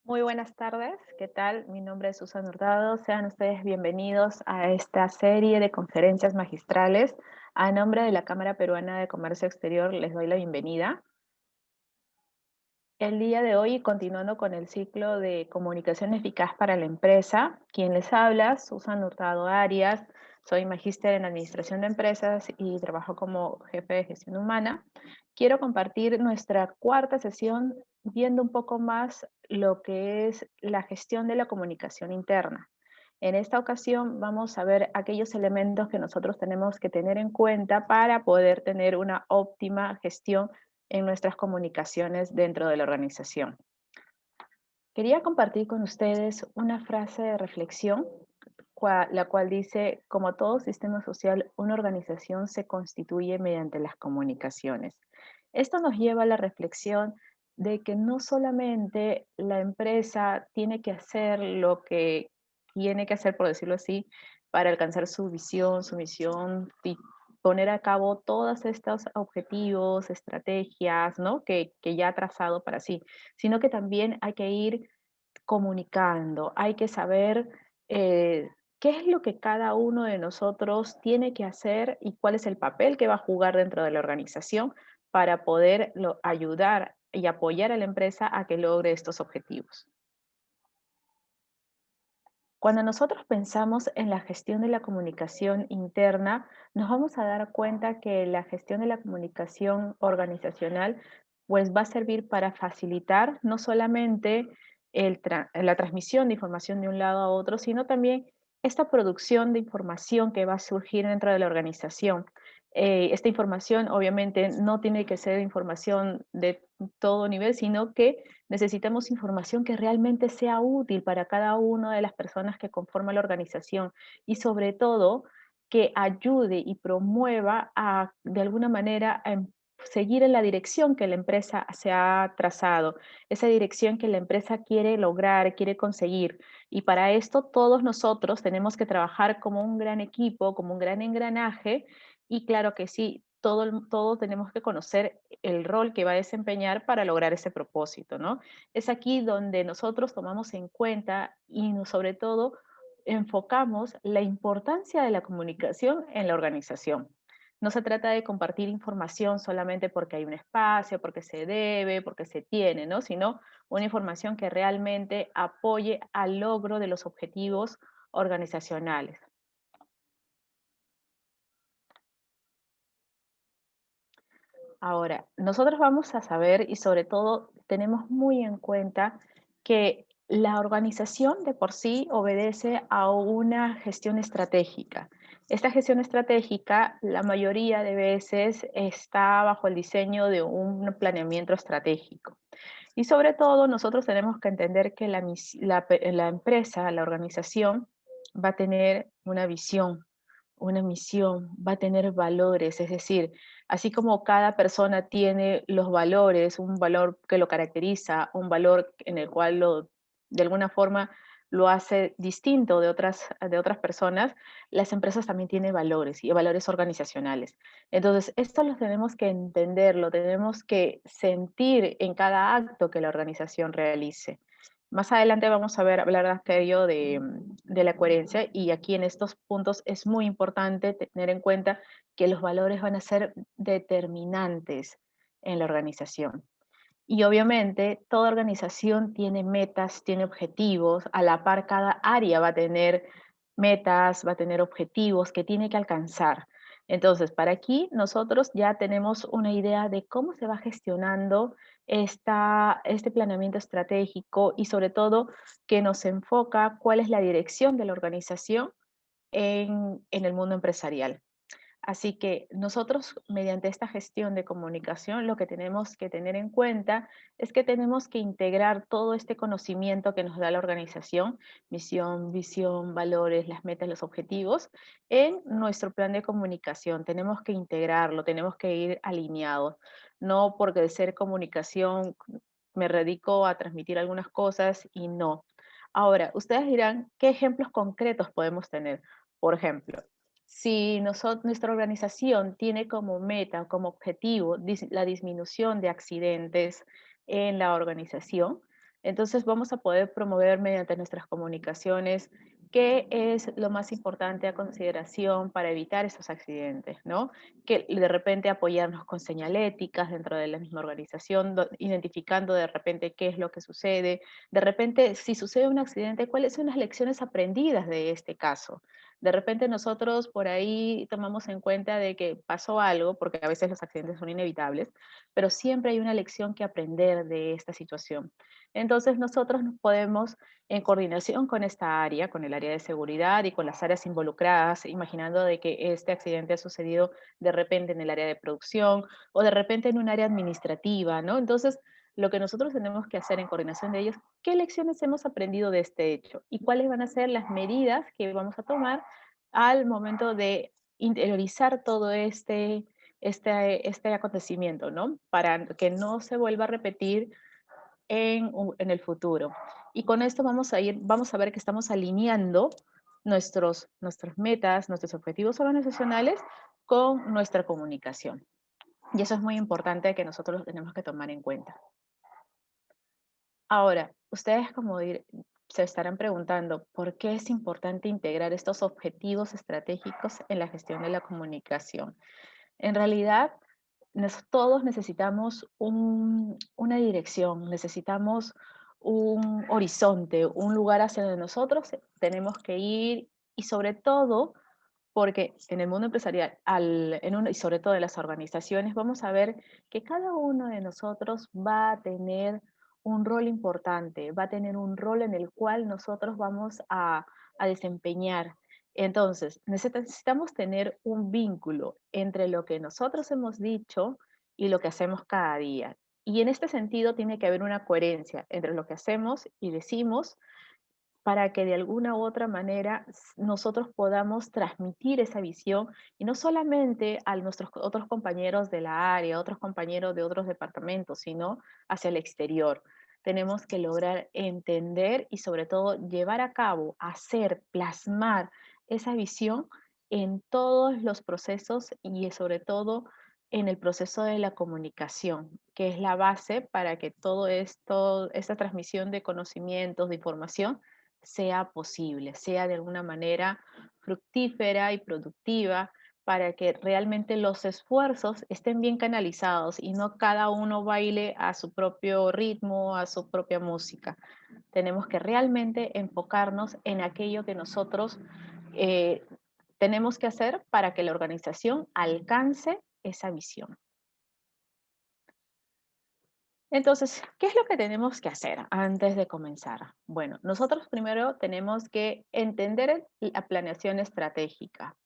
Muy buenas tardes, ¿qué tal? Mi nombre es Susan Hurtado. Sean ustedes bienvenidos a esta serie de conferencias magistrales. A nombre de la Cámara Peruana de Comercio Exterior les doy la bienvenida. El día de hoy, continuando con el ciclo de comunicación eficaz para la empresa, quien les habla, Susan Hurtado Arias, soy magíster en Administración de Empresas y trabajo como jefe de gestión humana. Quiero compartir nuestra cuarta sesión viendo un poco más lo que es la gestión de la comunicación interna. En esta ocasión vamos a ver aquellos elementos que nosotros tenemos que tener en cuenta para poder tener una óptima gestión en nuestras comunicaciones dentro de la organización. Quería compartir con ustedes una frase de reflexión, la cual dice: como todo sistema social, una organización se constituye mediante las comunicaciones. Esto nos lleva a la reflexión de que no solamente la empresa tiene que hacer lo que tiene que hacer, por decirlo así, para alcanzar su visión, su misión y poner a cabo todos estos objetivos, estrategias, ¿no? que ya ha trazado para sí, sino que también hay que ir comunicando, hay que saber qué es lo que cada uno de nosotros tiene que hacer y cuál es el papel que va a jugar dentro de la organización para poder ayudar y apoyar a la empresa a que logre estos objetivos. Cuando nosotros pensamos en la gestión de la comunicación interna, nos vamos a dar cuenta que la gestión de la comunicación organizacional pues va a servir para facilitar no solamente la transmisión de información de un lado a otro, sino también esta producción de información que va a surgir dentro de la organización. Esta información obviamente no tiene que ser información de todo nivel, sino que necesitamos información que realmente sea útil para cada una de las personas que conforman la organización y sobre todo que ayude y promueva de alguna manera seguir en la dirección que la empresa se ha trazado, esa dirección que la empresa quiere lograr, quiere conseguir. Y para esto todos nosotros tenemos que trabajar como un gran equipo, como un gran engranaje y claro que sí, todos tenemos que conocer el rol que va a desempeñar para lograr ese propósito, ¿no? Es aquí donde nosotros tomamos en cuenta y sobre todo enfocamos la importancia de la comunicación en la organización. No se trata de compartir información solamente porque hay un espacio, porque se debe, porque se tiene, ¿no? Sino una información que realmente apoye al logro de los objetivos organizacionales. Ahora, nosotros vamos a saber y sobre todo tenemos muy en cuenta que la organización de por sí obedece a una gestión estratégica. Esta gestión estratégica, la mayoría de veces está bajo el diseño de un planeamiento estratégico. Y sobre todo, nosotros tenemos que entender que la empresa, la organización, va a tener una visión, una misión, va a tener valores, es decir, así como cada persona tiene los valores, un valor que lo caracteriza, un valor en el cual de alguna forma lo hace distinto de otras personas, las empresas también tienen valores y valores organizacionales. Entonces, esto lo tenemos que entender, lo tenemos que sentir en cada acto que la organización realice. Más adelante vamos a hablar de aquello de la coherencia y aquí en estos puntos es muy importante tener en cuenta que los valores van a ser determinantes en la organización. Y obviamente toda organización tiene metas, tiene objetivos, a la par cada área va a tener metas, va a tener objetivos que tiene que alcanzar. Entonces, para aquí nosotros ya tenemos una idea de cómo se va gestionando este planeamiento estratégico y sobre todo que nos enfoca cuál es la dirección de la organización en el mundo empresarial. Así que nosotros, mediante esta gestión de comunicación, lo que tenemos que tener en cuenta es que tenemos que integrar todo este conocimiento que nos da la organización, misión, visión, valores, las metas, los objetivos, en nuestro plan de comunicación. Tenemos que integrarlo, tenemos que ir alineados. No porque de ser comunicación me dedico a transmitir algunas cosas y no. Ahora, ustedes dirán, ¿qué ejemplos concretos podemos tener? Por ejemplo, si nuestra organización tiene como meta, como objetivo, la disminución de accidentes en la organización, Entonces vamos a poder promover mediante nuestras comunicaciones qué es lo más importante a consideración para evitar esos accidentes, ¿no? Que de repente apoyarnos con señaléticas dentro de la misma organización, identificando de repente qué es lo que sucede, de repente si sucede un accidente, cuáles son las lecciones aprendidas de este caso. De repente nosotros por ahí tomamos en cuenta de que pasó algo, porque a veces los accidentes son inevitables, pero siempre hay una lección que aprender de esta situación. Entonces nosotros nos podemos, en coordinación con esta área, con el área de seguridad y con las áreas involucradas, imaginando de que este accidente ha sucedido de repente en el área de producción o de repente en un área administrativa, ¿no? Entonces, lo que nosotros tenemos que hacer en coordinación de ellos, ¿qué lecciones hemos aprendido de este hecho? ¿Y cuáles van a ser las medidas que vamos a tomar al momento de interiorizar todo este acontecimiento, ¿no? Para que no se vuelva a repetir en el futuro. Y con esto vamos a ver que estamos alineando nuestras metas, nuestros objetivos organizacionales con nuestra comunicación. Y eso es muy importante que nosotros lo tenemos que tomar en cuenta. Ahora, ustedes se estarán preguntando, ¿por qué es importante integrar estos objetivos estratégicos en la gestión de la comunicación? En realidad, todos necesitamos una dirección, necesitamos un horizonte, un lugar hacia donde nosotros tenemos que ir y sobre todo porque en el mundo empresarial y sobre todo en las organizaciones vamos a ver que cada uno de nosotros va a tener un rol importante, va a tener un rol en el cual nosotros vamos a desempeñar. Entonces, necesitamos tener un vínculo entre lo que nosotros hemos dicho y lo que hacemos cada día. Y en este sentido tiene que haber una coherencia entre lo que hacemos y decimos para que de alguna u otra manera nosotros podamos transmitir esa visión y no solamente a nuestros otros compañeros de la área, otros compañeros de otros departamentos, sino hacia el exterior. Tenemos que lograr entender y sobre todo llevar a cabo, hacer, plasmar esa visión en todos los procesos y sobre todo en el proceso de la comunicación, que es la base para que todo esto, esta transmisión de conocimientos, de información, sea posible, sea de alguna manera fructífera y productiva para que realmente los esfuerzos estén bien canalizados y no cada uno baile a su propio ritmo, a su propia música. Tenemos que realmente enfocarnos en aquello que nosotros eh, tenemos que hacer para que la organización alcance esa visión. Entonces, ¿qué es lo que tenemos que hacer antes de comenzar? Bueno, nosotros primero tenemos que entender la planeación estratégica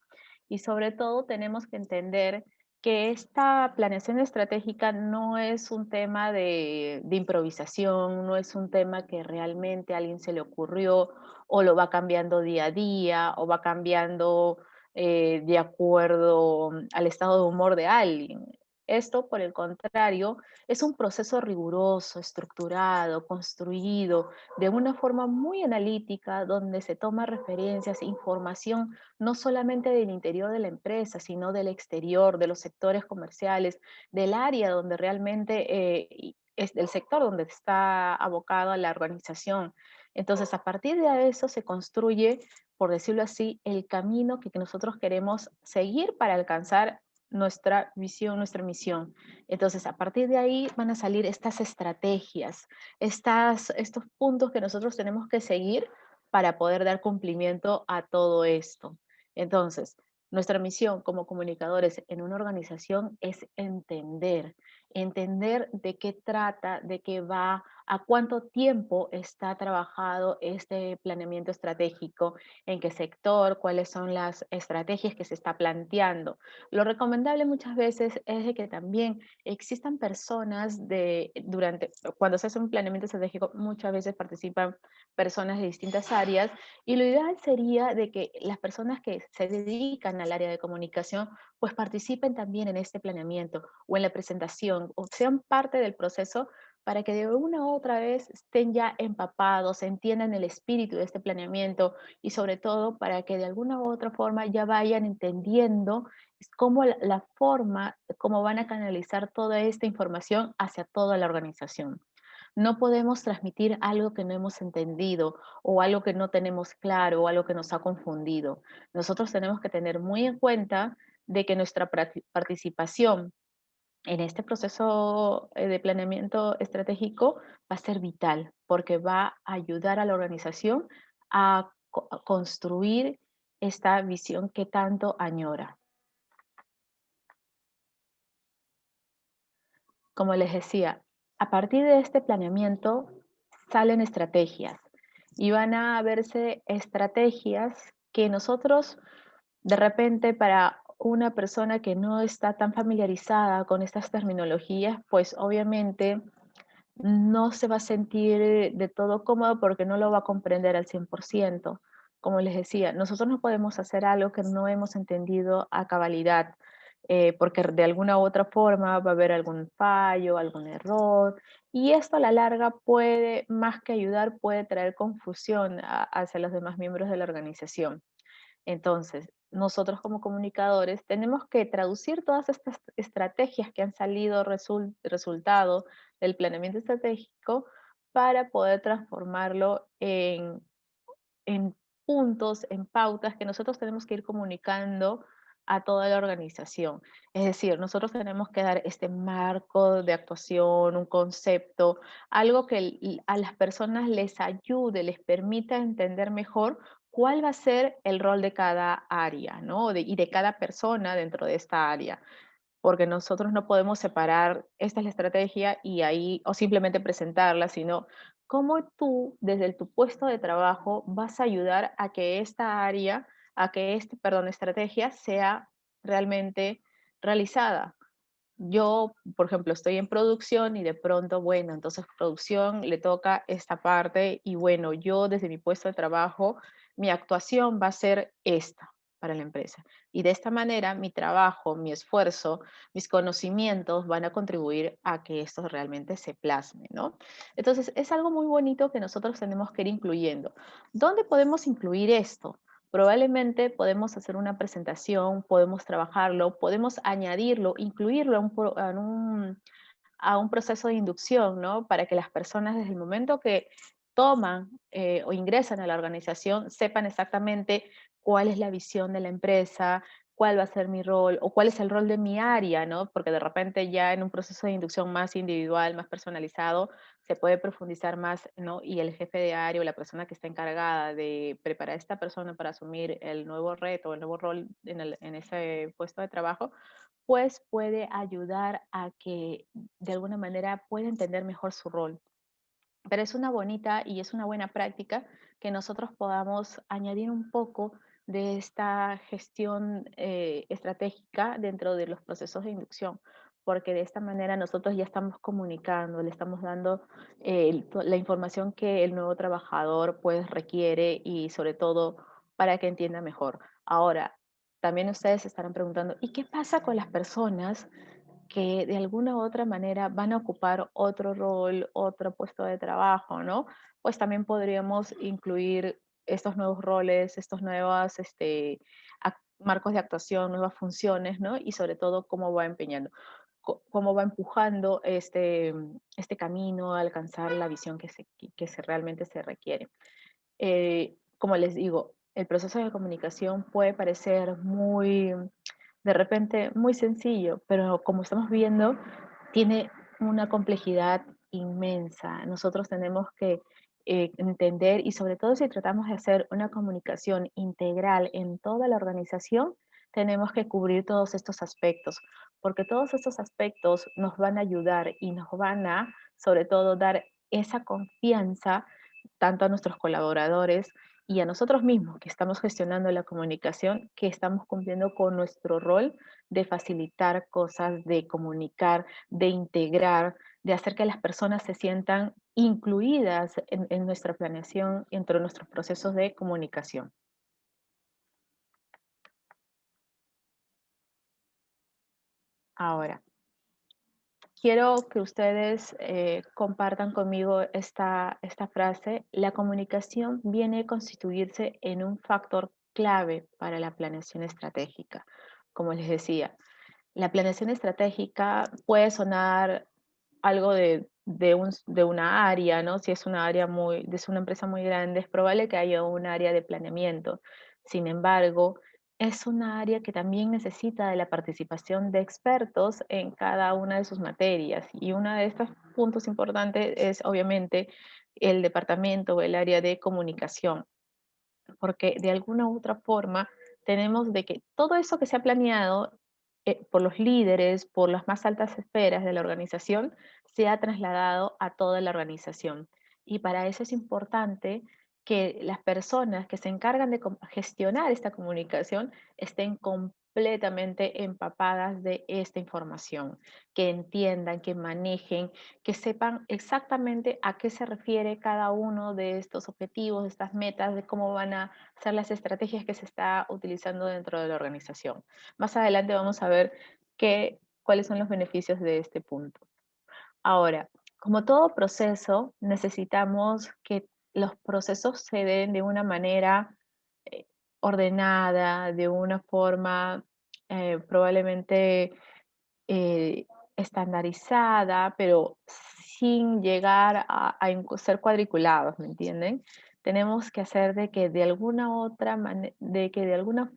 y sobre todo tenemos que entender que esta planeación estratégica no es un tema de improvisación, no es un tema que realmente a alguien se le ocurrió o lo va cambiando día a día o va cambiando de acuerdo al estado de humor de alguien. Esto, por el contrario, es un proceso riguroso, estructurado, construido de una forma muy analítica, donde se toma referencias, información no solamente del interior de la empresa, sino del exterior, de los sectores comerciales, del área donde realmente es del sector donde está abocado a la organización. Entonces, a partir de eso se construye, por decirlo así, el camino que nosotros queremos seguir para alcanzar nuestra visión, nuestra misión. Entonces, a partir de ahí van a salir estas estrategias, estos puntos que nosotros tenemos que seguir para poder dar cumplimiento a todo esto. Entonces, nuestra misión como comunicadores en una organización es entender de qué trata, de qué va, a cuánto tiempo está trabajado este planeamiento estratégico, en qué sector, cuáles son las estrategias que se está planteando. Lo recomendable muchas veces es de que también existan personas cuando se hace un planeamiento estratégico, muchas veces participan personas de distintas áreas y lo ideal sería de que las personas que se dedican al área de comunicación pues participen también en este planeamiento o en la presentación o sean parte del proceso para que de una u otra vez estén ya empapados, entiendan el espíritu de este planeamiento y sobre todo para que de alguna u otra forma ya vayan entendiendo cómo la forma, cómo van a canalizar toda esta información hacia toda la organización. No podemos transmitir algo que no hemos entendido o algo que no tenemos claro o algo que nos ha confundido. Nosotros tenemos que tener muy en cuenta de que nuestra participación en este proceso de planeamiento estratégico va a ser vital porque va a ayudar a la organización a construir esta visión que tanto añora. Como les decía, a partir de este planeamiento salen estrategias y van a verse estrategias que nosotros de repente para una persona que no está tan familiarizada con estas terminologías, pues obviamente no se va a sentir de todo cómodo porque no lo va a comprender al 100%. Como les decía, nosotros no podemos hacer algo que no hemos entendido a cabalidad, porque de alguna u otra forma va a haber algún fallo, algún error, y esto a la larga puede, más que ayudar, puede traer confusión hacia los demás miembros de la organización. Entonces, nosotros como comunicadores tenemos que traducir todas estas estrategias que han salido resultado del planeamiento estratégico para poder transformarlo en puntos, en pautas que nosotros tenemos que ir comunicando a toda la organización. Es decir, nosotros tenemos que dar este marco de actuación, un concepto, algo que a las personas les ayude, les permita entender mejor cuál va a ser el rol de cada área, ¿no? Y de cada persona dentro de esta área, porque nosotros no podemos separar, esta es la estrategia y ahí, o simplemente presentarla, sino cómo tú, desde tu puesto de trabajo, vas a ayudar a que esta área, a que perdón, estrategia sea realmente realizada. Yo, por ejemplo, estoy en producción y de pronto, bueno, entonces producción le toca esta parte y bueno, yo desde mi puesto de trabajo, mi actuación va a ser esta para la empresa. Y de esta manera, mi trabajo, mi esfuerzo, mis conocimientos van a contribuir a que esto realmente se plasme, ¿no? Entonces, es algo muy bonito que nosotros tenemos que ir incluyendo. ¿Dónde podemos incluir esto? Probablemente podemos hacer una presentación, podemos trabajarlo, podemos añadirlo, incluirlo a un proceso de inducción, ¿no? Para que las personas desde el momento que toman o ingresan a la organización sepan exactamente cuál es la visión de la empresa, cuál va a ser mi rol o cuál es el rol de mi área, ¿no? Porque de repente ya en un proceso de inducción más individual, más personalizado, se puede profundizar más, ¿no? Y el jefe de área o la persona que está encargada de preparar a esta persona para asumir el nuevo reto, el nuevo rol en ese puesto de trabajo, pues puede ayudar a que de alguna manera pueda entender mejor su rol. Pero es una bonita y es una buena práctica que nosotros podamos añadir un poco de esta gestión estratégica dentro de los procesos de inducción, porque de esta manera nosotros ya estamos comunicando, le estamos dando la información que el nuevo trabajador pues requiere y sobre todo para que entienda mejor. Ahora, también ustedes se estarán preguntando, ¿y qué pasa con las personas que de alguna u otra manera van a ocupar otro rol, otro puesto de trabajo, ¿no? Pues también podríamos incluir estos nuevos roles, estos nuevos marcos de actuación, nuevas funciones, ¿no? Y sobre todo cómo va empeñando, cómo va empujando este camino a alcanzar la visión que realmente se requiere. Como les digo, el proceso de comunicación puede parecer muy, de repente, muy sencillo, pero como estamos viendo, tiene una complejidad inmensa. Nosotros tenemos que entender y sobre todo si tratamos de hacer una comunicación integral en toda la organización, tenemos que cubrir todos estos aspectos, porque todos estos aspectos nos van a ayudar y nos van a, sobre todo, dar esa confianza tanto a nuestros colaboradores y a nosotros mismos que estamos gestionando la comunicación, que estamos cumpliendo con nuestro rol de facilitar cosas, de comunicar, de integrar, de hacer que las personas se sientan incluidas en nuestra planeación, entre nuestros procesos de comunicación. Ahora, quiero que ustedes compartan conmigo esta frase. La comunicación viene a constituirse en un factor clave para la planeación estratégica. Como les decía, la planeación estratégica puede sonar algo de una área, ¿no? Si es una área es una empresa muy grande, es probable que haya un área de planeamiento. Sin embargo, es una área que también necesita de la participación de expertos en cada una de sus materias. Y uno de estos puntos importantes es obviamente el departamento o el área de comunicación, porque de alguna u otra forma tenemos de que todo eso que se ha planeado por los líderes, por las más altas esferas de la organización, se ha trasladado a toda la organización. Y para eso es importante que las personas que se encargan de gestionar esta comunicación estén completamente empapadas de esta información, que entiendan, que manejen, que sepan exactamente a qué se refiere cada uno de estos objetivos, de estas metas, de cómo van a ser las estrategias que se está utilizando dentro de la organización. Más adelante vamos a ver cuáles son los beneficios de este punto. Ahora, como todo proceso, necesitamos que los procesos se den de una manera eh, ordenada, de una forma probablemente eh, estandarizada, pero sin llegar ser cuadriculados, ¿me entienden? Tenemos que hacer de que de alguna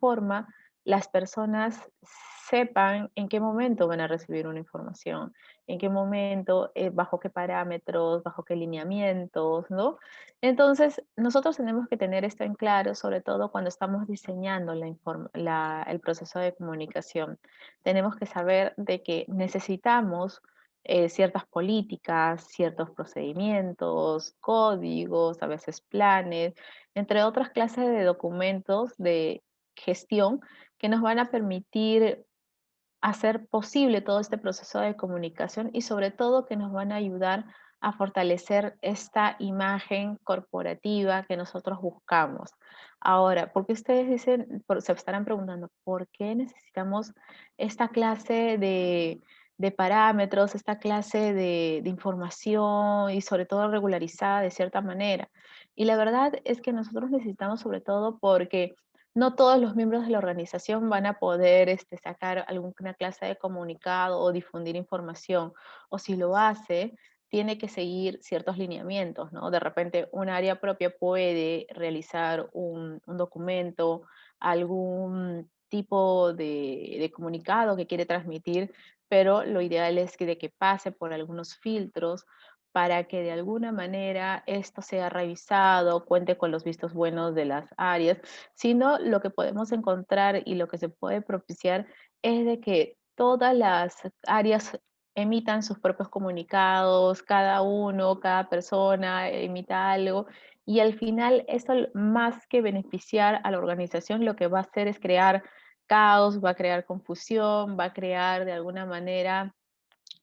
forma las personas sepan en qué momento van a recibir una información, en qué momento, bajo qué parámetros, bajo qué lineamientos, ¿no? Entonces, nosotros tenemos que tener esto en claro, sobre todo cuando estamos diseñando el proceso de comunicación. Tenemos que saber de que necesitamos ciertas políticas, ciertos procedimientos, códigos, a veces planes, entre otras clases de documentos de gestión que nos van a permitir hacer posible todo este proceso de comunicación y sobre todo que nos van a ayudar a fortalecer esta imagen corporativa que nosotros buscamos. Ahora, porque ustedes se estarán preguntando, ¿por qué necesitamos esta clase de parámetros, esta clase de información y sobre todo regularizada de cierta manera? Y la verdad es que nosotros necesitamos sobre todo porque no todos los miembros de la organización van a poder sacar alguna clase de comunicado o difundir información, o si lo hace, tiene que seguir ciertos lineamientos, ¿no? De repente, un área propia puede realizar un documento, algún tipo de comunicado que quiere transmitir, pero lo ideal es de que pase por algunos filtros para que de alguna manera esto sea revisado, cuente con los vistos buenos de las áreas, sino lo que podemos encontrar y lo que se puede propiciar es de que todas las áreas emitan sus propios comunicados, cada uno, cada persona emita algo, y al final esto más que beneficiar a la organización, lo que va a hacer es crear caos, va a crear confusión, va a crear de alguna manera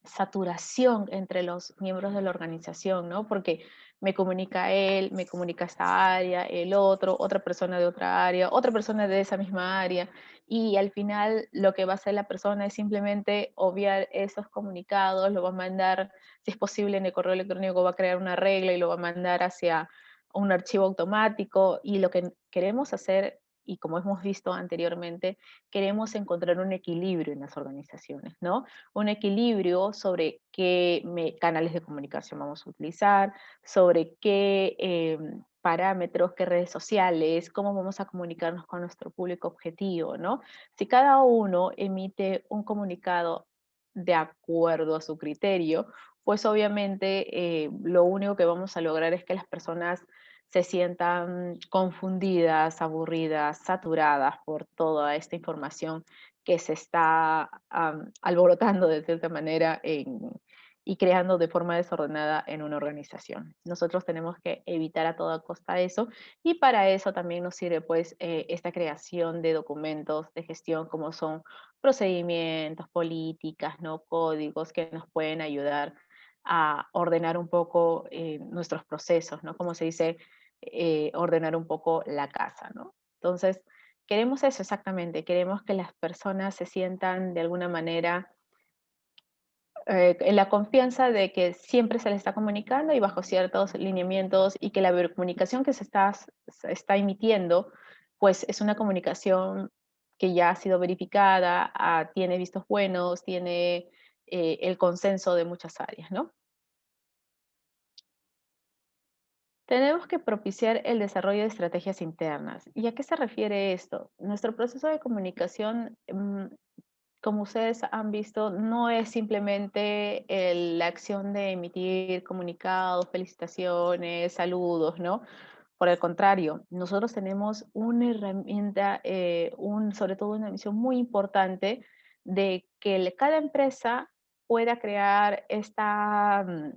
saturación entre los miembros de la organización, ¿no? Porque me comunica él, me comunica esta área, el otro, otra persona de otra persona de esa misma área, y al final lo que va a hacer la persona es simplemente obviar esos comunicados, lo va a mandar, si es posible en el correo electrónico, va a crear una regla y lo va a mandar hacia un archivo automático, y lo que queremos hacer, y como hemos visto anteriormente, queremos encontrar un equilibrio en las organizaciones, ¿no? Un equilibrio sobre qué canales de comunicación vamos a utilizar, sobre qué parámetros, qué redes sociales, cómo vamos a comunicarnos con nuestro público objetivo, ¿no? Si cada uno emite un comunicado de acuerdo a su criterio, pues obviamente lo único que vamos a lograr es que las personas se sientan confundidas, aburridas, saturadas por toda esta información que se está alborotando de cierta manera y creando de forma desordenada en una organización. Nosotros tenemos que evitar a toda costa eso, y para eso también nos sirve pues esta creación de documentos de gestión como son procedimientos, políticas, ¿no? Códigos que nos pueden ayudar a ordenar un poco nuestros procesos, ¿no? Como se dice, ordenar un poco la casa, ¿no? Entonces, queremos eso exactamente, queremos que las personas se sientan de alguna manera en la confianza de que siempre se les está comunicando y bajo ciertos lineamientos, y que la comunicación que se está emitiendo, pues es una comunicación que ya ha sido verificada, tiene vistos buenos, tiene el consenso de muchas áreas, ¿no? Tenemos que propiciar el desarrollo de estrategias internas. ¿Y a qué se refiere esto? Nuestro proceso de comunicación, como ustedes han visto, no es simplemente la acción de emitir comunicados, felicitaciones, saludos, ¿no? Por el contrario, nosotros tenemos una herramienta, sobre todo una misión muy importante de que cada empresa pueda crear estas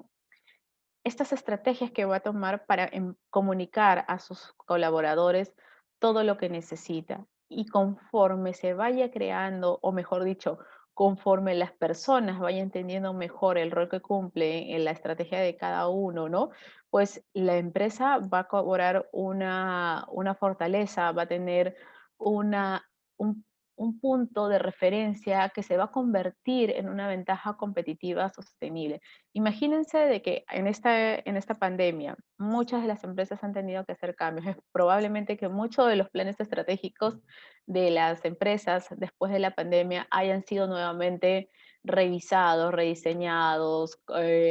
estrategias que va a tomar para comunicar a sus colaboradores todo lo que necesita. Y conforme se vaya creando, o mejor dicho, conforme las personas vayan entendiendo mejor el rol que cumple en la estrategia de cada uno, ¿no? Pues la empresa va a cobrar una fortaleza, va a tener una, un, un punto de referencia que se va a convertir en una ventaja competitiva sostenible. Imagínense de que en esta pandemia muchas de las empresas han tenido que hacer cambios. Es probablemente que muchos de los planes estratégicos de las empresas después de la pandemia hayan sido nuevamente revisados, rediseñados,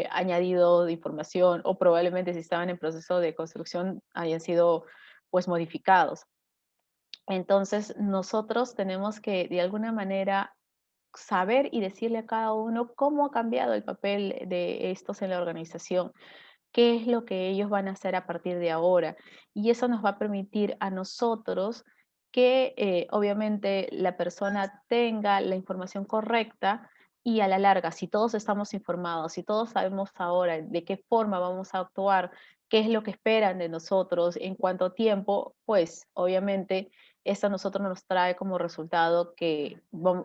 añadido de información o probablemente si estaban en proceso de construcción hayan sido pues modificados. Entonces nosotros tenemos que de alguna manera saber y decirle a cada uno cómo ha cambiado el papel de estos en la organización, qué es lo que ellos van a hacer a partir de ahora. Y eso nos va a permitir a nosotros que obviamente la persona tenga la información correcta y a la larga, si todos estamos informados, si todos sabemos ahora de qué forma vamos a actuar, qué es lo que esperan de nosotros, en cuánto tiempo, pues obviamente esto a nosotros nos trae como resultado que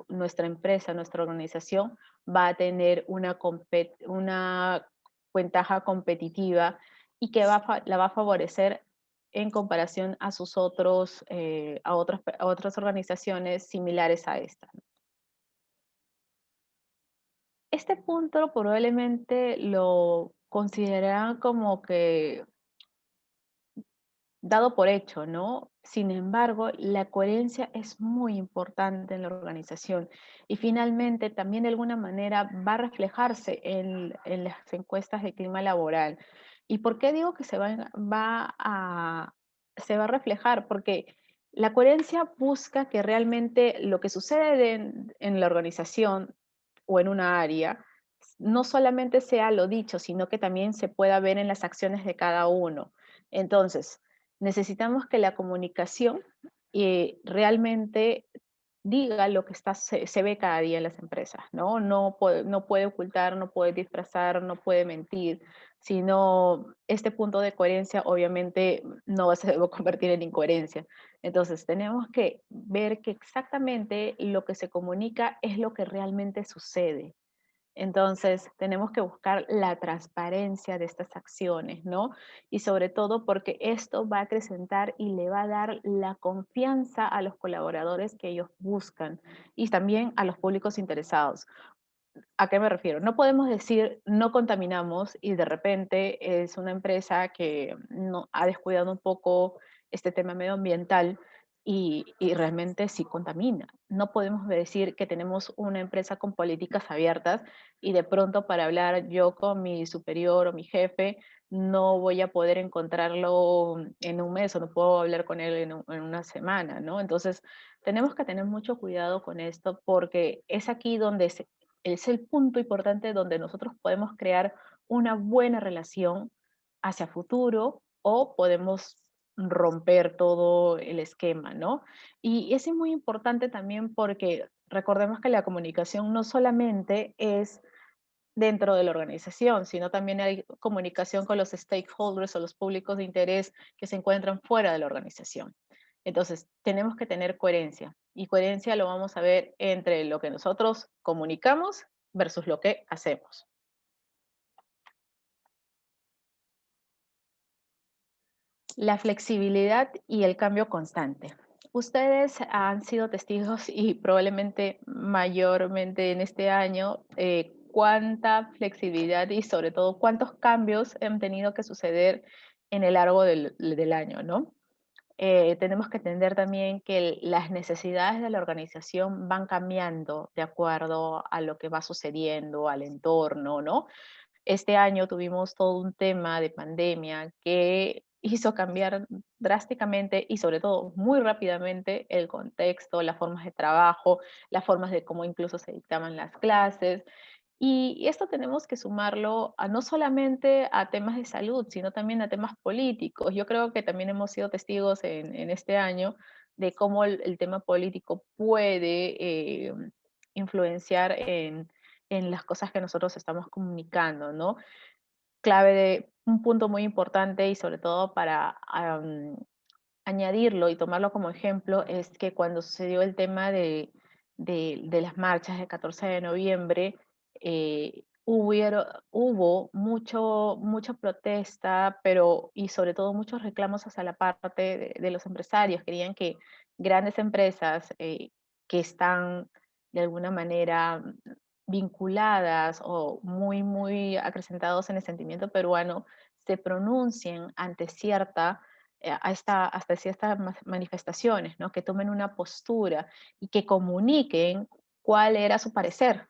nuestra empresa, nuestra organización va a tener una ventaja competitiva y que la va a favorecer en comparación a a otras organizaciones similares a esta. Este punto probablemente lo consideran como que dado por hecho, ¿no? Sin embargo, la coherencia es muy importante en la organización y finalmente también de alguna manera va a reflejarse en las encuestas de clima laboral. ¿Y por qué digo que se va a reflejar? Porque la coherencia busca que realmente lo que sucede en la organización o en una área no solamente sea lo dicho, sino que también se pueda ver en las acciones de cada uno. Entonces, necesitamos que la comunicación realmente diga lo que se ve cada día en las empresas, ¿no? No puede ocultar, no puede disfrazar, no puede mentir, sino este punto de coherencia obviamente no se va a convertir en incoherencia. Entonces, tenemos que ver que exactamente lo que se comunica es lo que realmente sucede. Entonces, tenemos que buscar la transparencia de estas acciones, ¿no? Y sobre todo porque esto va a acrecentar y le va a dar la confianza a los colaboradores que ellos buscan y también a los públicos interesados. ¿A qué me refiero? No podemos decir no contaminamos y de repente es una empresa que no ha descuidado un poco este tema medioambiental y realmente sí contamina. No podemos decir que tenemos una empresa con políticas abiertas y de pronto para hablar yo con mi superior o mi jefe no voy a poder encontrarlo en un mes o no puedo hablar con él en una semana, ¿no? Entonces tenemos que tener mucho cuidado con esto porque es aquí donde es el punto importante donde nosotros podemos crear una buena relación hacia futuro o podemos romper todo el esquema, ¿no? Y eso es muy importante también porque recordemos que la comunicación no solamente es dentro de la organización, sino también hay comunicación con los stakeholders o los públicos de interés que se encuentran fuera de la organización. Entonces, tenemos que tener coherencia y coherencia lo vamos a ver entre lo que nosotros comunicamos versus lo que hacemos. La flexibilidad y el cambio constante. Ustedes han sido testigos y probablemente mayormente en este año cuánta flexibilidad y sobre todo cuántos cambios han tenido que suceder en el largo del año, ¿no? Tenemos que entender también que las necesidades de la organización van cambiando de acuerdo a lo que va sucediendo, al entorno, ¿no? Este año tuvimos todo un tema de pandemia que hizo cambiar drásticamente y sobre todo muy rápidamente el contexto, las formas de trabajo, las formas de cómo incluso se dictaban las clases. Y esto tenemos que sumarlo a no solamente a temas de salud, sino también a temas políticos. Yo creo que también hemos sido testigos en este año de cómo el tema político puede influenciar en las cosas que nosotros estamos comunicando, ¿no? Clave de un punto muy importante y sobre todo para añadirlo y tomarlo como ejemplo es que cuando sucedió el tema de las marchas del 14 de noviembre, hubo mucha protesta, pero y sobre todo muchos reclamos hacia la parte de los empresarios. Querían que grandes empresas que están de alguna manera vinculadas o muy acrecentados en el sentimiento peruano se pronuncien ante hasta ciertas manifestaciones, ¿no? Que tomen una postura y que comuniquen cuál era su parecer.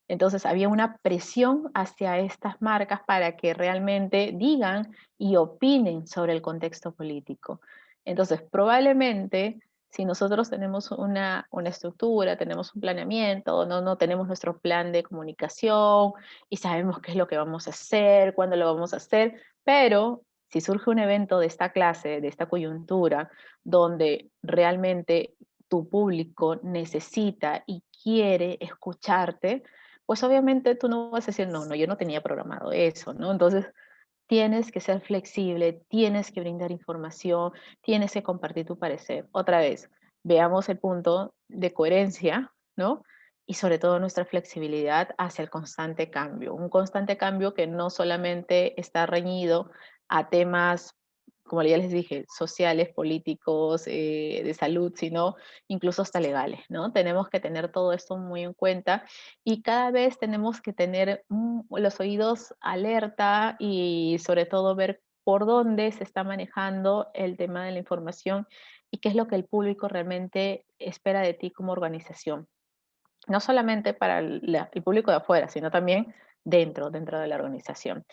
Entonces había una presión hacia estas marcas para que realmente digan y opinen sobre el contexto político. Entonces, probablemente, si nosotros tenemos una estructura, tenemos un planeamiento, no tenemos nuestro plan de comunicación y sabemos qué es lo que vamos a hacer, cuándo lo vamos a hacer, pero si surge un evento de esta clase, de esta coyuntura, donde realmente tu público necesita y quiere escucharte, pues obviamente tú no vas a decir, no, yo no tenía programado eso, ¿no? Entonces tienes que ser flexible, tienes que brindar información, tienes que compartir tu parecer. Otra vez, veamos el punto de coherencia, ¿no? Y sobre todo nuestra flexibilidad hacia el constante cambio. Un constante cambio que no solamente está reñido a temas, como ya les dije, sociales, políticos, de salud, sino incluso hasta legales, ¿no? Tenemos que tener todo esto muy en cuenta y cada vez tenemos que tener los oídos alerta y sobre todo ver por dónde se está manejando el tema de la información y qué es lo que el público realmente espera de ti como organización. No solamente para el público de afuera, sino también dentro de la organización.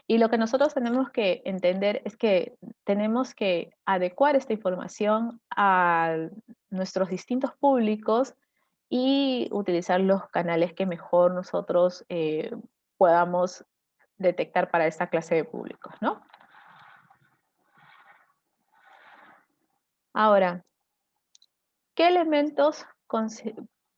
Y lo que nosotros tenemos que entender es que tenemos que adecuar esta información a nuestros distintos públicos y utilizar los canales que mejor nosotros podamos detectar para esta clase de públicos, ¿no? Ahora, ¿qué elementos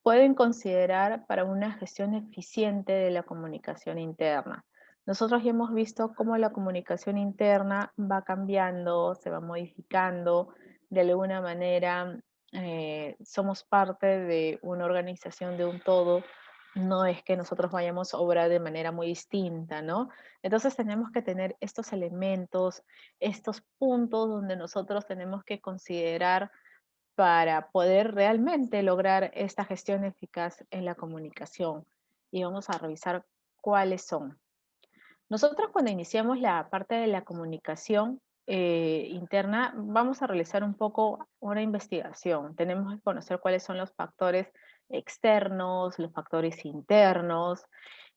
pueden considerar para una gestión eficiente de la comunicación interna? Nosotros ya hemos visto cómo la comunicación interna va cambiando, se va modificando, de alguna manera somos parte de una organización, de un todo, no es que nosotros vayamos a obrar de manera muy distinta, ¿no? Entonces tenemos que tener estos elementos, estos puntos donde nosotros tenemos que considerar para poder realmente lograr esta gestión eficaz en la comunicación. Y vamos a revisar cuáles son. Nosotros cuando iniciamos la parte de la comunicación interna, vamos a realizar un poco una investigación. Tenemos que conocer cuáles son los factores externos, los factores internos,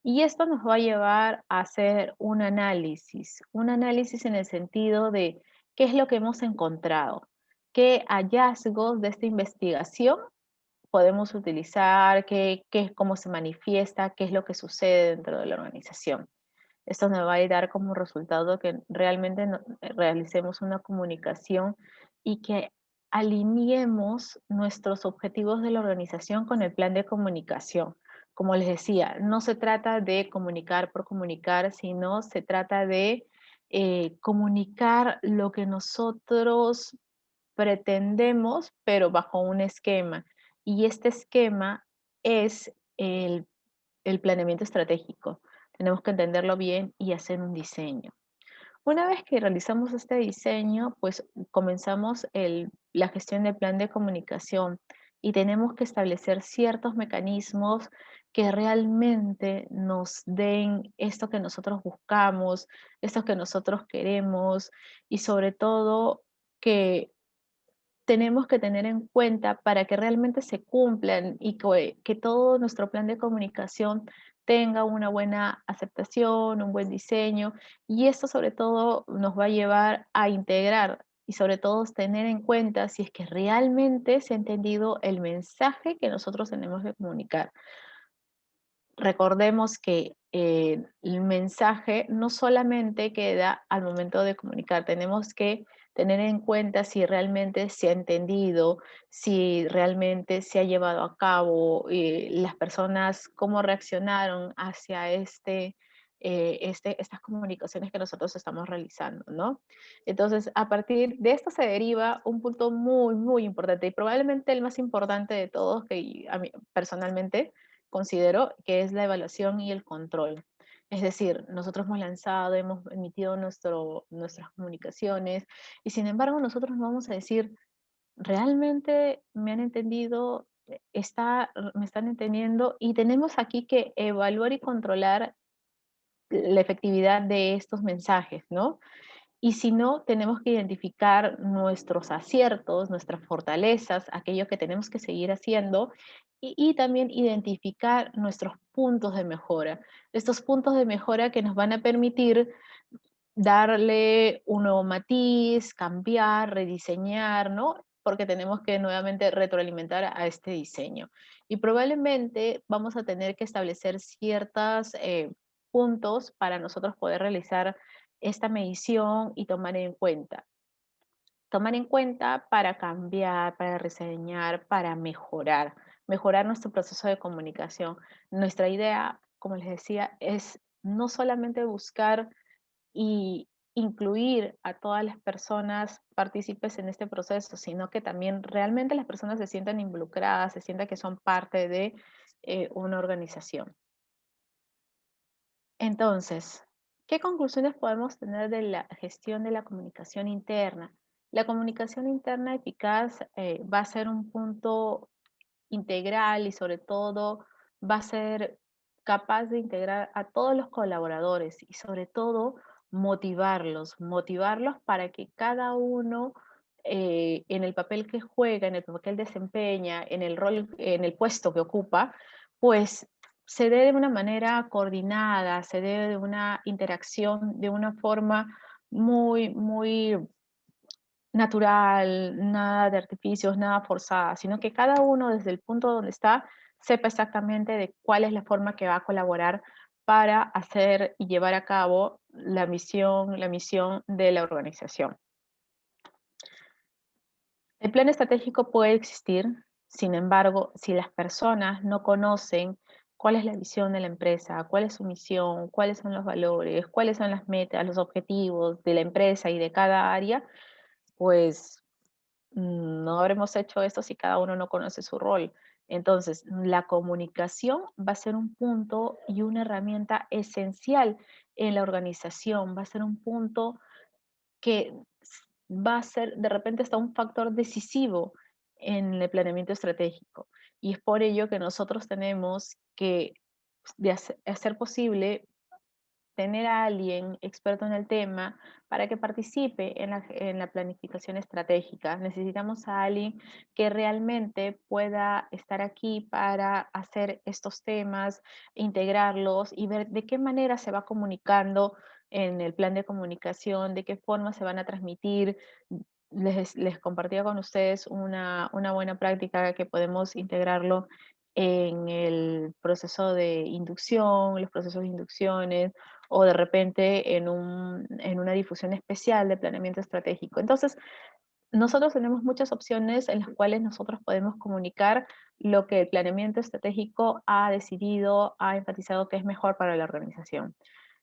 y esto nos va a llevar a hacer un análisis en el sentido de qué es lo que hemos encontrado, qué hallazgos de esta investigación podemos utilizar, cómo se manifiesta, qué es lo que sucede dentro de la organización. Esto nos va a dar como resultado que realmente realicemos una comunicación y que alineemos nuestros objetivos de la organización con el plan de comunicación. Como les decía, no se trata de comunicar por comunicar, sino se trata de comunicar lo que nosotros pretendemos, pero bajo un esquema. Y este esquema es el planeamiento estratégico. Tenemos que entenderlo bien y hacer un diseño. Una vez que realizamos este diseño, pues comenzamos la gestión del plan de comunicación y tenemos que establecer ciertos mecanismos que realmente nos den esto que nosotros buscamos, esto que nosotros queremos y sobre todo que tenemos que tener en cuenta para que realmente se cumplan y que todo nuestro plan de comunicación tenga una buena aceptación, un buen diseño, y esto sobre todo nos va a llevar a integrar y sobre todo tener en cuenta si es que realmente se ha entendido el mensaje que nosotros tenemos que comunicar. Recordemos que el mensaje no solamente queda al momento de comunicar, tenemos que tener en cuenta si realmente se ha entendido, si realmente se ha llevado a cabo, las personas cómo reaccionaron hacia estas comunicaciones que nosotros estamos realizando, ¿no? Entonces, a partir de esto se deriva un punto muy, muy importante y probablemente el más importante de todos que a mí personalmente considero que es la evaluación y el control. Es decir, nosotros hemos lanzado, hemos emitido nuestras comunicaciones y sin embargo nosotros nos vamos a decir, ¿realmente me han entendido? ¿Me están entendiendo? Y tenemos aquí que evaluar y controlar la efectividad de estos mensajes, ¿no? Y si no, tenemos que identificar nuestros aciertos, nuestras fortalezas, aquello que tenemos que seguir haciendo y también identificar nuestros puntos de mejora. Estos puntos de mejora que nos van a permitir darle un nuevo matiz, cambiar, rediseñar, ¿no? Porque tenemos que nuevamente retroalimentar a este diseño. Y probablemente vamos a tener que establecer ciertos puntos para nosotros poder realizar esta medición y tomar en cuenta. Tomar en cuenta para cambiar, para reseñar, para mejorar, mejorar nuestro proceso de comunicación. Nuestra idea, como les decía, es no solamente buscar y incluir a todas las personas partícipes en este proceso, sino que también realmente las personas se sientan involucradas, se sientan que son parte de una organización. Entonces, ¿qué conclusiones podemos tener de la gestión de la comunicación interna? La comunicación interna eficaz va a ser un punto integral y sobre todo va a ser capaz de integrar a todos los colaboradores y sobre todo motivarlos para que cada uno en el papel que juega, en el papel que desempeña, en el rol, en el puesto que ocupa, pues se dé de una manera coordinada, se dé de una interacción de una forma muy, muy natural, nada de artificios, nada forzada, sino que cada uno desde el punto donde está sepa exactamente de cuál es la forma que va a colaborar para hacer y llevar a cabo la misión de la organización. El plan estratégico puede existir, sin embargo, si las personas no conocen cuál es la visión de la empresa, cuál es su misión, cuáles son los valores, cuáles son las metas, los objetivos de la empresa y de cada área, pues no habremos hecho esto si cada uno no conoce su rol. Entonces, la comunicación va a ser un punto y una herramienta esencial en la organización, va a ser un punto que va a ser de repente hasta un factor decisivo en el planeamiento estratégico. Y es por ello que nosotros tenemos que hacer posible tener a alguien experto en el tema para que participe en la planificación estratégica. Necesitamos a alguien que realmente pueda estar aquí para hacer estos temas, integrarlos y ver de qué manera se va comunicando en el plan de comunicación, de qué forma se van a transmitir. Les compartía con ustedes una buena práctica que podemos integrarlo en el proceso de inducción, los procesos de inducciones, o de repente en una difusión especial de planeamiento estratégico. Entonces, nosotros tenemos muchas opciones en las cuales nosotros podemos comunicar lo que el planeamiento estratégico ha decidido, ha enfatizado que es mejor para la organización.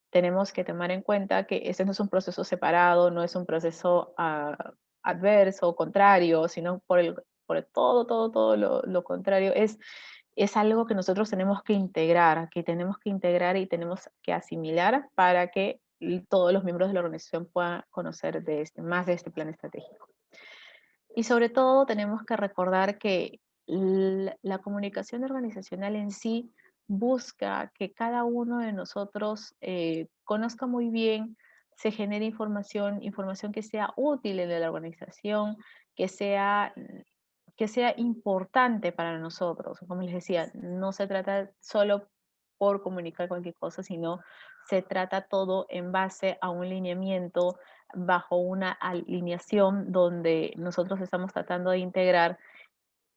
Tenemos que tomar en cuenta que ese no es un proceso separado, no es un proceso adverso o contrario, sino por el todo lo contrario. Es algo que nosotros tenemos que integrar, y tenemos que asimilar para que todos los miembros de la organización puedan conocer más de este plan estratégico. Y sobre todo tenemos que recordar que la comunicación organizacional en sí busca que cada uno de nosotros conozca muy bien se genere información que sea útil en la organización, que sea, que sea importante para nosotros. Como les decía, no se trata solo por comunicar cualquier cosa, sino se trata todo en base a un lineamiento, bajo una alineación donde nosotros estamos tratando de integrar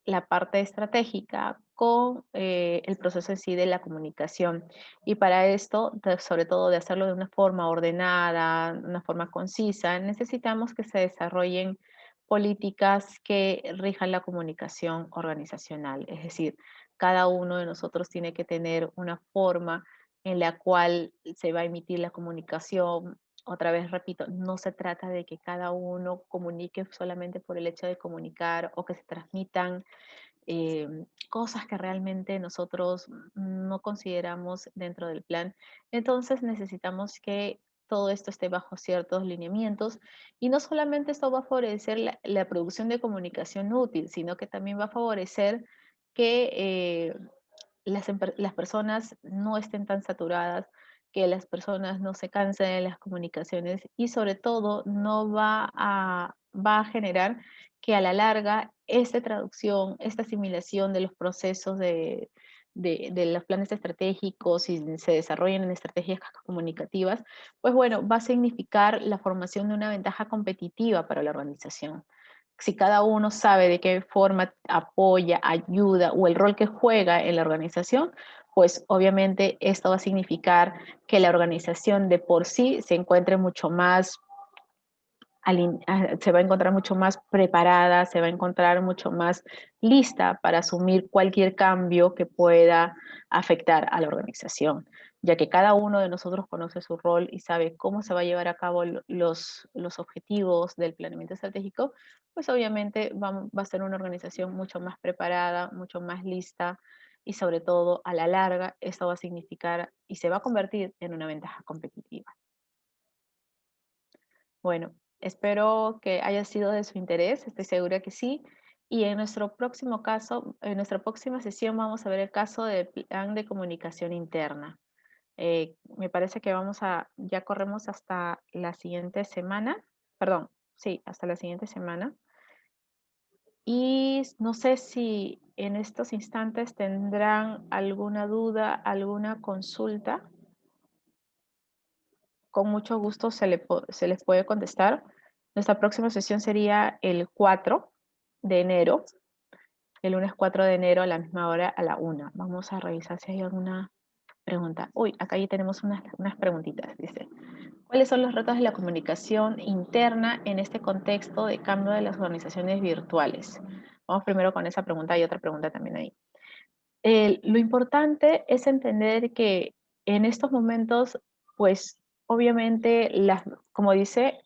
la parte estratégica con el proceso en sí de la comunicación. Y para esto, sobre todo de hacerlo de una forma ordenada, de una forma concisa, necesitamos que se desarrollen políticas que rijan la comunicación organizacional. Es decir, cada uno de nosotros tiene que tener una forma en la cual se va a emitir la comunicación. Otra vez repito, no se trata de que cada uno comunique solamente por el hecho de comunicar o que se transmitan cosas que realmente nosotros no consideramos dentro del plan. Entonces necesitamos que todo esto esté bajo ciertos lineamientos y no solamente esto va a favorecer la producción de comunicación útil, sino que también va a favorecer que las personas no estén tan saturadas, que las personas no se cansen de las comunicaciones y sobre todo no va a generar que a la larga esta traducción, esta asimilación de los procesos de los planes estratégicos y se desarrollen en estrategias comunicativas, pues bueno, va a significar la formación de una ventaja competitiva para la organización. Si cada uno sabe de qué forma apoya, ayuda o el rol que juega en la organización, pues obviamente esto va a significar que la organización de por sí se encuentre mucho más se va a encontrar mucho más preparada, se va a encontrar mucho más lista para asumir cualquier cambio que pueda afectar a la organización, ya que cada uno de nosotros conoce su rol y sabe cómo se va a llevar a cabo los objetivos del planeamiento estratégico, pues obviamente va a ser una organización mucho más preparada, mucho más lista y sobre todo a la larga esto va a significar y se va a convertir en una ventaja competitiva. Bueno, espero que haya sido de su interés, estoy segura que sí. Y en nuestro próximo caso, en nuestra próxima sesión vamos a ver el caso del plan de comunicación interna. Me parece que ya corremos hasta la siguiente semana, perdón, sí, hasta la siguiente semana. Y no sé si en estos instantes tendrán alguna duda, alguna consulta. Con mucho gusto se les puede contestar. Nuestra próxima sesión sería el 4 de enero, el lunes 4 de enero a la misma hora, a la 1. Vamos a revisar si hay alguna pregunta. Uy, acá ya tenemos unas preguntitas. Dice, ¿cuáles son los retos de la comunicación interna en este contexto de cambio de las organizaciones virtuales? Vamos primero con esa pregunta y otra pregunta también ahí. Lo importante es entender que en estos momentos, pues obviamente, como dice,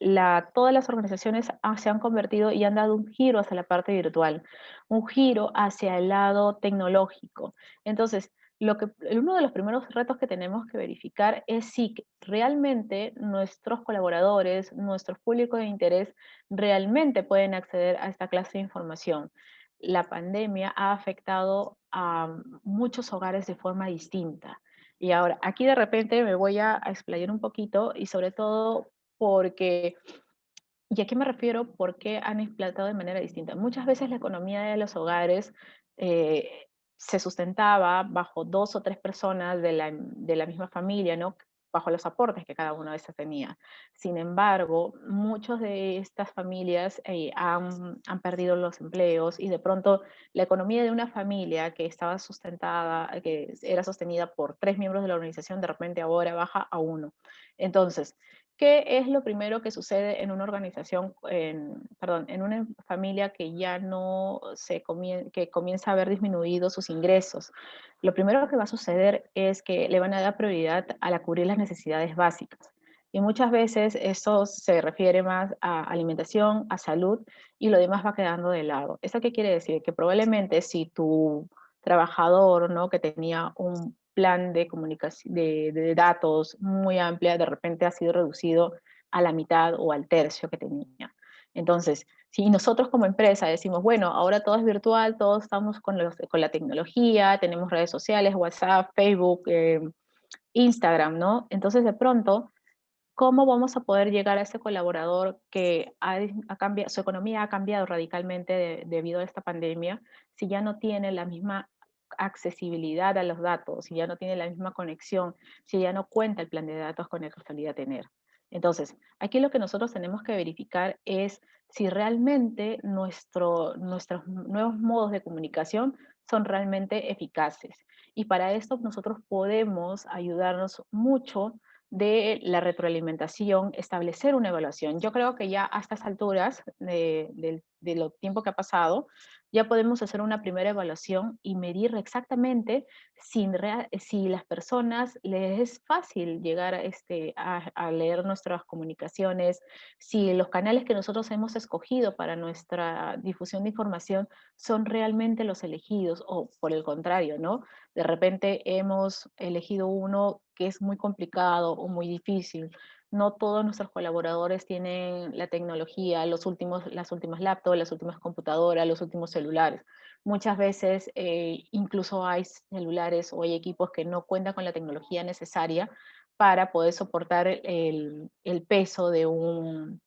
todas las organizaciones se han convertido y han dado un giro hacia la parte virtual, un giro hacia el lado tecnológico. Entonces, uno de los primeros retos que tenemos que verificar es si realmente nuestros colaboradores, nuestros públicos de interés, realmente pueden acceder a esta clase de información. La pandemia ha afectado a muchos hogares de forma distinta. Y ahora, aquí de repente me voy a explayar un poquito y sobre todo porque, ¿y a qué me refiero? ¿Por qué han explotado de manera distinta? Muchas veces la economía de los hogares eh, se sustentaba bajo dos o tres personas de la misma familia, ¿no? Bajo los aportes que cada una de esas tenía. Sin embargo, muchas de estas familias han perdido los empleos y de pronto la economía de una familia que estaba sustentada, que era sostenida por tres miembros de la organización, de repente ahora baja a uno. Entonces, ¿qué es lo primero que sucede en una organización, perdón, en una familia que ya no que comienza a haber disminuido sus ingresos? Lo primero que va a suceder es que le van a dar prioridad a cubrir las necesidades básicas. Y muchas veces eso se refiere más a alimentación, a salud, y lo demás va quedando de lado. ¿Eso qué quiere decir? Que probablemente si tu trabajador, ¿no? Que tenía un plan de comunicación, de datos muy amplia, de repente ha sido reducido a la mitad o al tercio que tenía. Entonces, si nosotros como empresa decimos, bueno, ahora todo es virtual, todos estamos con la tecnología, tenemos redes sociales, WhatsApp, Facebook, Instagram, ¿no? Entonces, de pronto, ¿cómo vamos a poder llegar a ese colaborador que ha cambiado, su economía ha cambiado radicalmente debido a esta pandemia, si ya no tiene la misma accesibilidad a los datos, si ya no tiene la misma conexión, si ya no cuenta el plan de datos con el que solía tener? Entonces, aquí lo que nosotros tenemos que verificar es si realmente nuestros nuevos modos de comunicación son realmente eficaces. Y para esto nosotros podemos ayudarnos mucho de la retroalimentación, establecer una evaluación. Yo creo que ya a estas alturas de lo tiempo que ha pasado, ya podemos hacer una primera evaluación y medir exactamente si las personas les es fácil llegar a leer nuestras comunicaciones, si los canales que nosotros hemos escogido para nuestra difusión de información son realmente los elegidos o por el contrario, ¿no? De repente hemos elegido uno que es muy complicado o muy difícil. No todos nuestros colaboradores tienen la tecnología, las últimas laptops, las últimas computadoras, los últimos celulares. Muchas veces incluso hay celulares o hay equipos que no cuentan con la tecnología necesaria para poder soportar el peso de un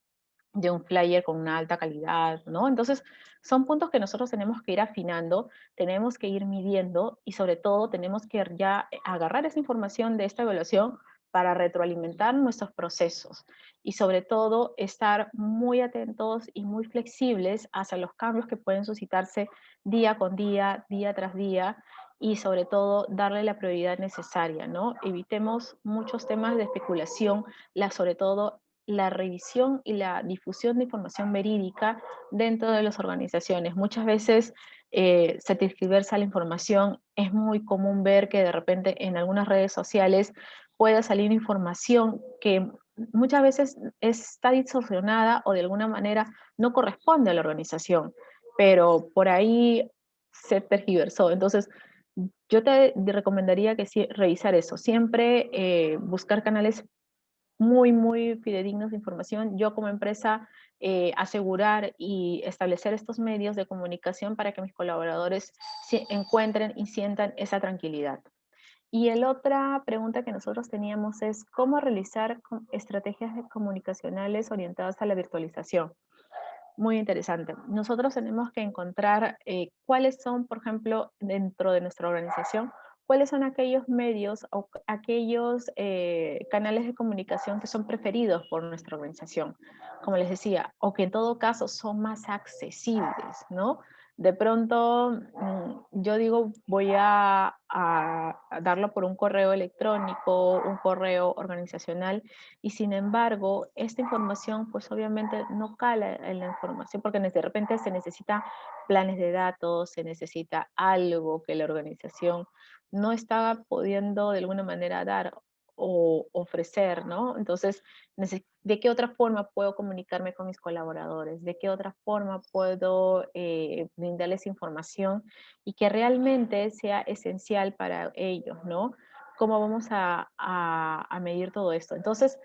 flyer con una alta calidad, ¿no? Entonces, son puntos que nosotros tenemos que ir afinando, tenemos que ir midiendo y sobre todo tenemos que ya agarrar esa información de esta evaluación para retroalimentar nuestros procesos y sobre todo estar muy atentos y muy flexibles hacia los cambios que pueden suscitarse día con día tras día y sobre todo darle la prioridad necesaria, ¿no? Evitemos muchos temas de especulación, sobre todo la revisión y la difusión de información verídica dentro de las organizaciones. Muchas veces se tergiversa la información. Es muy común ver que de repente en algunas redes sociales pueda salir información que muchas veces está distorsionada o de alguna manera no corresponde a la organización, pero por ahí se tergiversó. Entonces, yo te recomendaría que sí, revisar eso, siempre buscar canales muy fidedignos de información. Yo como empresa, asegurar y establecer estos medios de comunicación para que mis colaboradores encuentren y sientan esa tranquilidad. Y la otra pregunta que nosotros teníamos es cómo realizar comunicacionales orientadas a la virtualización. Muy interesante. Nosotros tenemos que encontrar cuáles son, por ejemplo, dentro de nuestra organización, cuáles son aquellos medios o aquellos canales de comunicación que son preferidos por nuestra organización, como les decía, o que en todo caso son más accesibles, ¿no? De pronto, yo digo, voy a darlo por un correo electrónico, un correo organizacional, y sin embargo, esta información pues obviamente no cala en la información porque de repente se necesita planes de datos, se necesita algo que la organización no está pudiendo de alguna manera dar o ofrecer, ¿no? Entonces, ¿de qué otra forma puedo comunicarme con mis colaboradores? ¿De qué otra forma puedo brindarles información y que realmente sea esencial para ellos, ¿no? ¿Cómo vamos a medir todo esto? Entonces,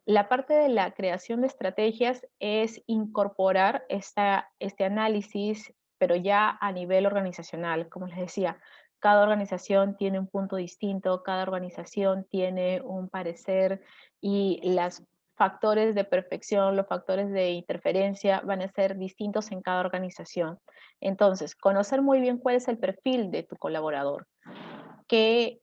la parte de la creación de estrategias es incorporar este análisis, pero ya a nivel organizacional. Como les decía, cada organización tiene un punto distinto, cada organización tiene un parecer y los factores de perfección, los factores de interferencia van a ser distintos en cada organización. Entonces, conocer muy bien cuál es el perfil de tu colaborador, qué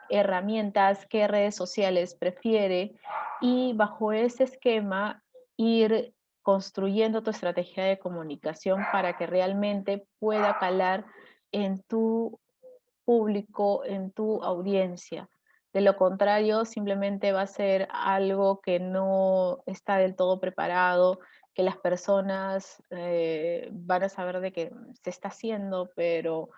herramientas, qué redes sociales prefiere y bajo ese esquema ir construyendo tu estrategia de comunicación para que realmente pueda calar en tu público, en tu audiencia. De lo contrario, simplemente va a ser algo que no está del todo preparado, que las personas van a saber de que se está haciendo, pero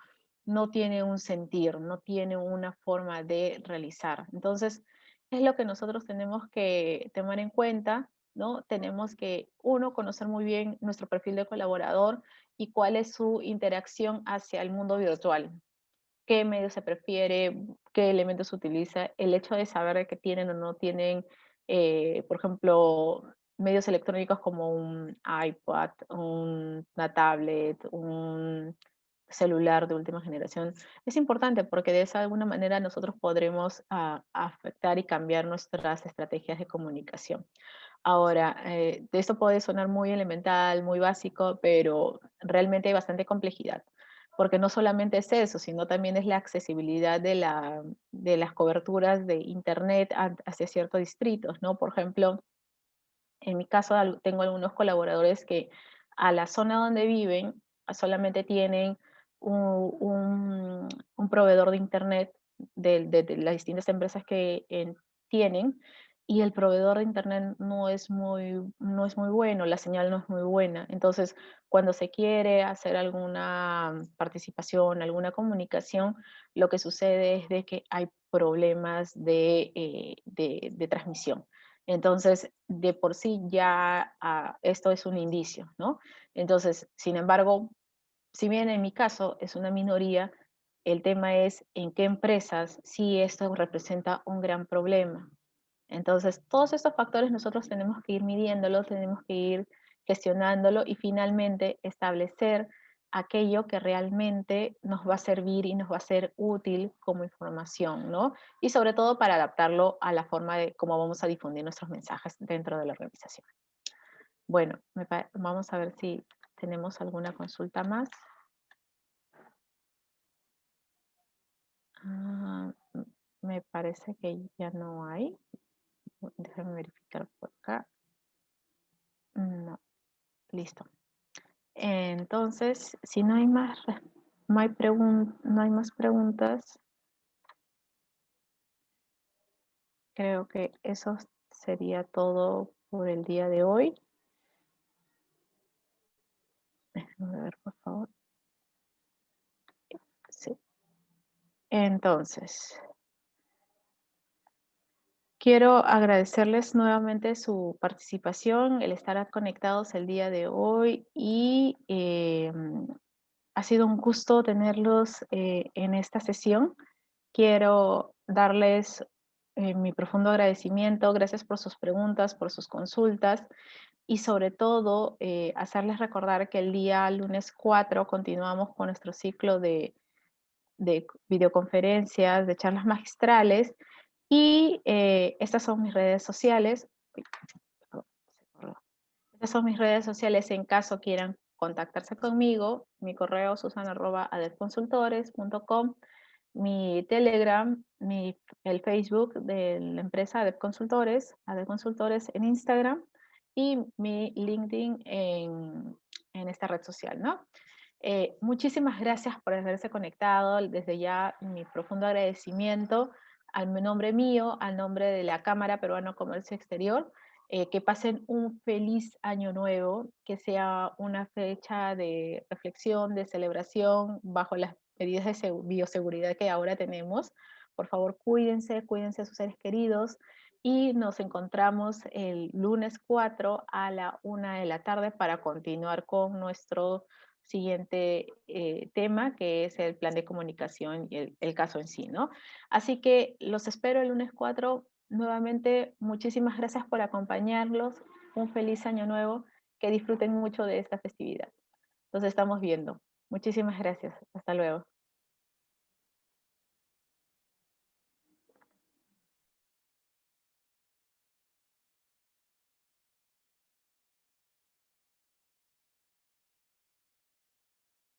no tiene un sentir, no tiene una forma de realizar. Entonces, es lo que nosotros tenemos que tomar en cuenta, ¿no? Tenemos que, uno, conocer muy bien nuestro perfil de colaborador y cuál es su interacción hacia el mundo virtual, qué medio se prefiere, qué elementos se utiliza, el hecho de saber que tienen o no tienen, por ejemplo, medios electrónicos como un iPad, una tablet, un celular de última generación es importante porque de esa alguna manera nosotros podremos afectar y cambiar nuestras estrategias de comunicación. Ahora, de esto puede sonar muy elemental, muy básico, pero realmente hay bastante complejidad, porque no solamente es eso, sino también es la accesibilidad de las coberturas de Internet hacia ciertos distritos, ¿no? Por ejemplo, en mi caso tengo algunos colaboradores que a la zona donde viven solamente tienen un proveedor de Internet de las distintas empresas que tienen, y el proveedor de Internet no es muy bueno, la señal no es muy buena. Entonces, cuando se quiere hacer alguna participación, alguna comunicación, lo que sucede es de que hay problemas de transmisión. Entonces, de por sí ya esto es un indicio, ¿no? Entonces, sin embargo, si bien en mi caso es una minoría, el tema es en qué empresas sí esto representa un gran problema. Entonces, todos estos factores nosotros tenemos que ir midiéndolos, tenemos que ir gestionándolo y finalmente establecer aquello que realmente nos va a servir y nos va a ser útil como información, ¿no? Y sobre todo para adaptarlo a la forma de cómo vamos a difundir nuestros mensajes dentro de la organización. Bueno, vamos a ver si tenemos alguna consulta más. Ah, me parece que ya no hay. Déjame verificar por acá. No, listo. Entonces, si no hay más, no hay más preguntas, creo que eso sería todo por el día de hoy. Déjenme ver, por favor. Sí. Entonces, quiero agradecerles nuevamente su participación, el estar conectados el día de hoy y ha sido un gusto tenerlos en esta sesión. Quiero darles mi profundo agradecimiento, gracias por sus preguntas, por sus consultas y sobre todo hacerles recordar que el día lunes 4 continuamos con nuestro ciclo de videoconferencias, de charlas magistrales y estas son mis redes sociales. Uy, perdón, se corrió. Estas son mis redes sociales en caso quieran contactarse conmigo. Mi correo susana@adepconsultores.com, mi Telegram, el Facebook de la empresa Adep Consultores en Instagram y mi LinkedIn en esta red social, ¿no? Muchísimas gracias por haberse conectado. Desde ya mi profundo agradecimiento al nombre mío, al nombre de la Cámara Peruano Comercio Exterior. Que pasen un feliz año nuevo, que sea una fecha de reflexión, de celebración, bajo las medidas de bioseguridad que ahora tenemos. Por favor, cuídense a sus seres queridos y nos encontramos el lunes 4 a la 1 de la tarde para continuar con nuestro siguiente tema, que es el plan de comunicación y el caso en sí, ¿no? Así que los espero el lunes 4. Nuevamente, muchísimas gracias por acompañarlos. Un feliz año nuevo. Que disfruten mucho de esta festividad. Nos estamos viendo. Muchísimas gracias. Hasta luego.